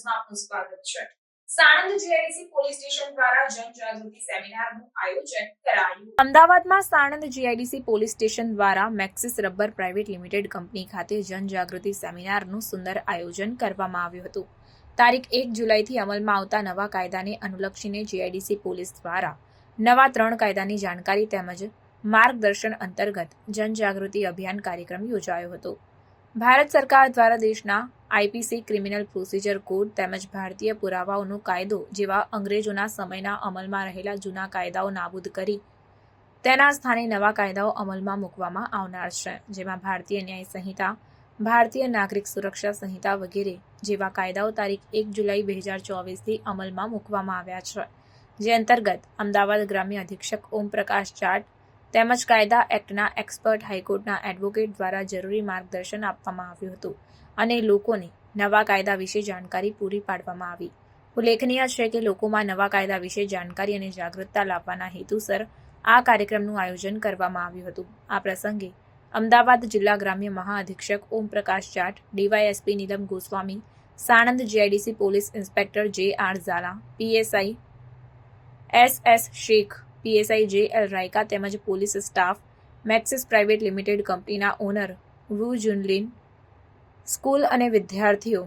ન્યૂઝમાં આપનું સ્વાગત છે. સાણંદ જીઆઈડીસી પોલીસ સ્ટેશન દ્વારા જનજાગૃતિ સેમિનારનું આયોજન કરાયું. અમદાવાદમાં સાણંદ જીઆઈડીસી પોલીસ સ્ટેશન દ્વારા Maxis rubber private limited company ખાતે જનજાગૃતિ સેમિનારનું સુંદર આયોજન કરવામાં આવ્યું હતું. તારીખ 1 જુલાઈથી અમલમાં આવતા નવા કાયદાને અનુલક્ષીને જીઆઈડીસી પોલીસ દ્વારા નવા 3 કાયદાની જાણકારી તેમજ માર્ગદર્શન અંતર્ગત જનજાગૃતિ અભિયાન કાર્યક્રમ યોજાયો હતો. ભારત સરકાર દ્વારા દેશના આઈપીસી, ક્રિમિનલ પ્રોસિજર કોડ તેમજ ભારતીય પુરાવાઓનો કાયદો જેવા અંગ્રેજોના સમયના અમલમાં રહેલા જૂના કાયદાઓ નાબૂદ કરી તેના સ્થાને નવા કાયદાઓ અમલમાં મૂકવામાં આવનાર છે, જેમાં ભારતીય ન્યાય સંહિતા, ભારતીય નાગરિક સુરક્ષા સંહિતા વગેરે જેવા કાયદાઓ તારીખ 1 જુલાઈ 2024થી અમલમાં મૂકવામાં આવ્યા છે, જે અંતર્ગત અમદાવાદ ગ્રામ્ય અધિક્ષક ઓમપ્રકાશ જાટ તેમજ કાયદા એક્ટના એક્સપર્ટ હાઈકોર્ટના એડવોકેટ દ્વારા જરૂરી માર્ગદર્શન આપવામાં આવ્યું હતું અને લોકોને નવા કાયદા વિશે જાણકારી પૂરી પાડવામાં આવી. ઉલ્લેખનીય છે કે લોકોમાં નવા કાયદા વિશે જાણકારી અને જાગૃતતા લાવવાના હેતુસર આ કાર્યક્રમનું આયોજન કરવામાં આવ્યું હતું. આ પ્રસંગે અમદાવાદ જિલ્લા ગ્રામ્ય મહાઅધિક્ષક Omprakash Jat, DYSP Neelam Goswami, Sanand GIDC police inspector JR. Zala, PSI SS. Shaikh, PSI JL. Raika તેમજ police staff, Maxis private limited કંપનીના ઓનર વુ જુનલિન, સ્કૂલ અને વિદ્યાર્થીઓ,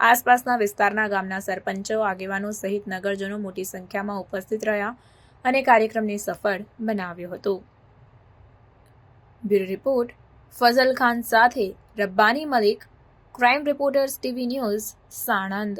આસપાસના વિસ્તારના ગામના સરપંચો, આગેવાનો સહિત નગરજનો મોટી સંખ્યામાં ઉપસ્થિત રહ્યા અને કાર્યક્રમને સફળ બનાવ્યો હતો. બ્યુરો રિપોર્ટ ફઝલ ખાન સાથે Rabbani Malik, crime reporters TV news, Sanand.